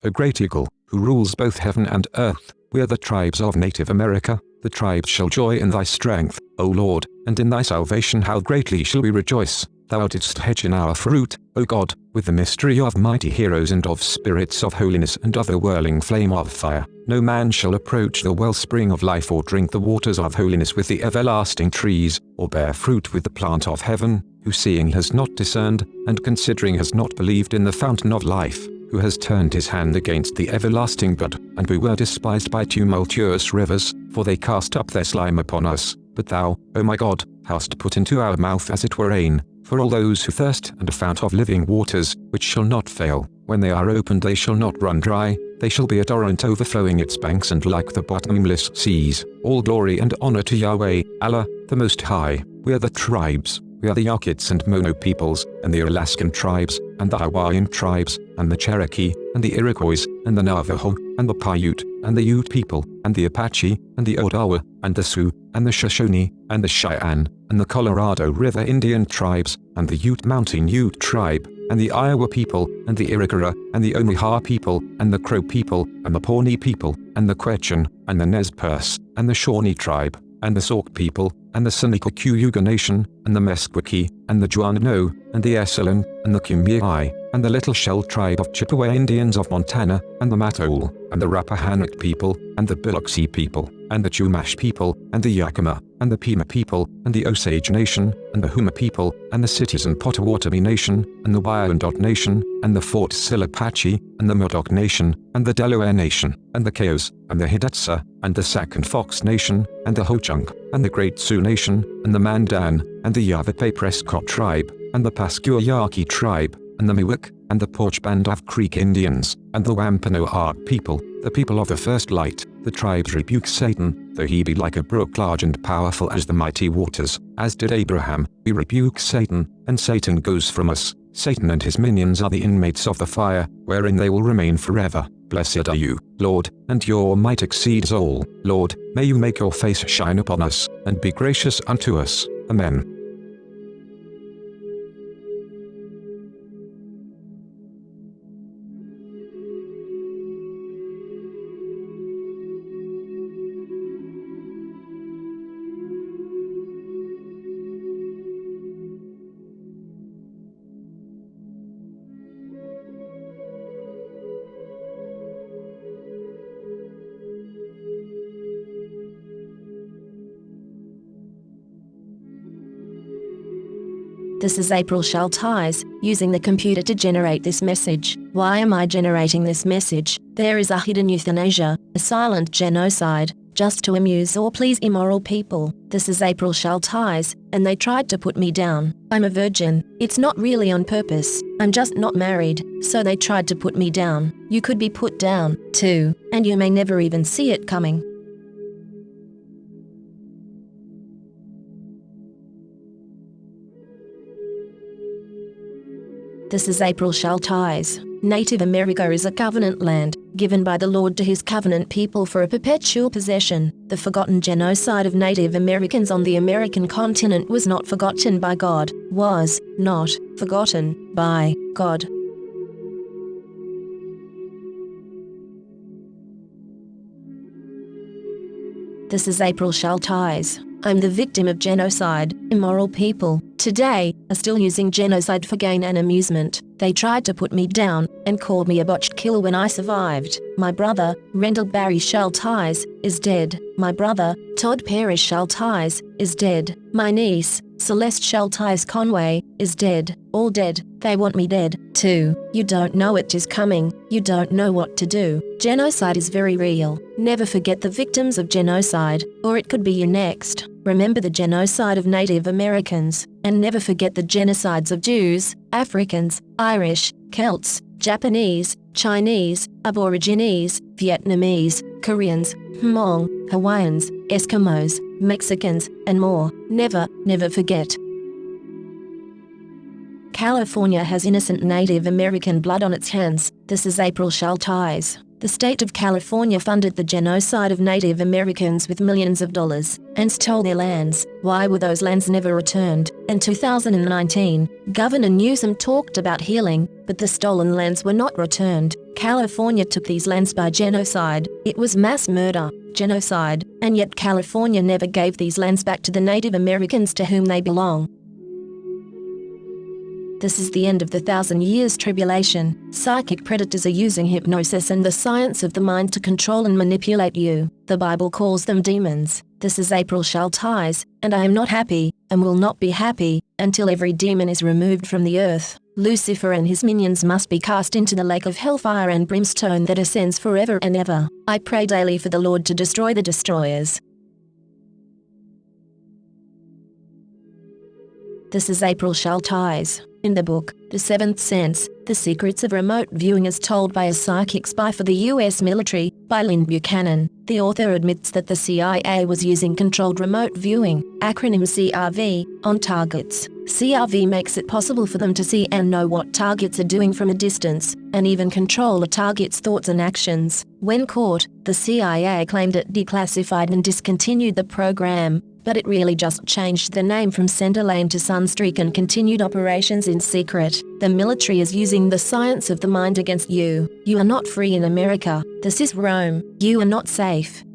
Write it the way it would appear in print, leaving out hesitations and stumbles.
a great eagle, who rules both heaven and earth. We are the tribes of Native America. The tribes shall joy in thy strength, O Lord, and in thy salvation how greatly shall we rejoice. Thou didst hedge in our fruit, O God, with the mystery of mighty heroes and of spirits of holiness and of the whirling flame of fire. No man shall approach the wellspring of life or drink the waters of holiness with the everlasting trees, or bear fruit with the plant of heaven, who seeing has not discerned, and considering has not believed in the fountain of life, who has turned his hand against the everlasting bud, and who were despised by tumultuous rivers, for they cast up their slime upon us. But thou, O my God, hast put into our mouth as it were rain, for all those who thirst, and a fount of living waters, which shall not fail. When they are opened they shall not run dry, they shall be a torrent overflowing its banks and like the bottomless seas. All glory and honor to Yahweh, Allah, the Most High. We are the tribes. We are the Yakits and Mono peoples, and the Alaskan tribes, and the Hawaiian tribes, and the Cherokee, and the Iroquois, and the Navajo, and the Paiute, and the Ute people, and the Apache, and the Odawa, and the Sioux, and the Shoshone, and the Cheyenne, and the Colorado River Indian tribes, and the Ute Mountain Ute tribe, and the Iowa people, and the Irigara, and the Omaha people, and the Crow people, and the Pawnee people, and the Quechan, and the Nez Perce, and the Shawnee tribe, and the Sauk people, and the Seneca Cayuga Nation, and the Meskwaki, and the Juanano, and the Esselen, and the Kumeyaay, and the Little Shell tribe of Chippewa Indians of Montana, and the Mattole, and the Rappahannock people, and the Biloxi people, and the Chumash people, and the Yakima, and the Pima people, and the Osage Nation, and the Huma people, and the Citizen Potawatomi Nation, and the Wyandot Nation, and the Fort Sill Apache, and the Modoc Nation, and the Delaware Nation, and the Cayos, and the Hidatsa, and the Sac and Fox Nation, and the Ho Chunk, and the Great Sioux Nation, and the Mandan, and the Yavapai Prescott tribe, and the Pascua Yaqui tribe, and the Miwok, and the Porch Band of Creek Indians, and the Wampanoag people, the people of the first light. The tribes rebuke Satan, though he be like a brook large and powerful as the mighty waters. As did Abraham, we rebuke Satan, and Satan goes from us. Satan and his minions are the inmates of the fire, wherein they will remain forever. Blessed are you, Lord, and your might exceeds all. Lord, may you make your face shine upon us, and be gracious unto us. Amen. This is April Schulthies, using the computer to generate this message. Why am I generating this message? There is a hidden euthanasia, a silent genocide, just to amuse or please immoral people. This is April Schulthies, and they tried to put me down. I'm a virgin. It's not really on purpose. I'm just not married, so they tried to put me down. You could be put down, too, and you may never even see it coming. This is April Schulthies. Native America is a covenant land, given by the Lord to his covenant people for a perpetual possession. The forgotten genocide of Native Americans on the American continent was not forgotten by God, was not forgotten by God. This is April Schulthies. I'm the victim of genocide. Immoral people, today, are still using genocide for gain and amusement. They tried to put me down, and called me a botched killer when I survived. My brother, Rendell Barry Schulthies, is dead. My brother, Todd Parrish Schulthies, is dead. My niece, Celeste Schulthies Conway, is dead. All dead. They want me dead, too. You don't know it is coming. You don't know what to do. Genocide is very real. Never forget the victims of genocide, or it could be you next. Remember the genocide of Native Americans, and never forget the genocides of Jews, Africans, Irish, Celts, Japanese, Chinese, Aborigines, Vietnamese, Koreans, Hmong, Hawaiians, Eskimos, Mexicans, and more. Never, never forget. California has innocent Native American blood on its hands. This is April Schulthies. The state of California funded the genocide of Native Americans with millions of dollars, and stole their lands. Why were those lands never returned? In 2019, Governor Newsom talked about healing, but the stolen lands were not returned. California took these lands by genocide. It was mass murder, genocide, and yet California never gave these lands back to the Native Americans to whom they belong. This is the end of the 1,000 years tribulation. Psychic predators are using hypnosis and the science of the mind to control and manipulate you. The Bible calls them demons. This is April Schulthies, and I am not happy, and will not be happy, until every demon is removed from the earth. Lucifer and his minions must be cast into the lake of hellfire and brimstone that ascends forever and ever. I pray daily for the Lord to destroy the destroyers. This is April Schulthies. In the book, The Seventh Sense, The Secrets of Remote Viewing as Told by a Psychic Spy for the U.S. Military, by Lynn Buchanan, the author admits that the CIA was using controlled remote viewing, acronym CRV, on targets. CRV makes it possible for them to see and know what targets are doing from a distance, and even control a target's thoughts and actions. When caught, the CIA claimed it declassified and discontinued the program, but it really just changed the name from Center Lane to Sunstreak and continued operations in secret. The military is using the science of the mind against you. You are not free in America. This is Rome. You are not safe.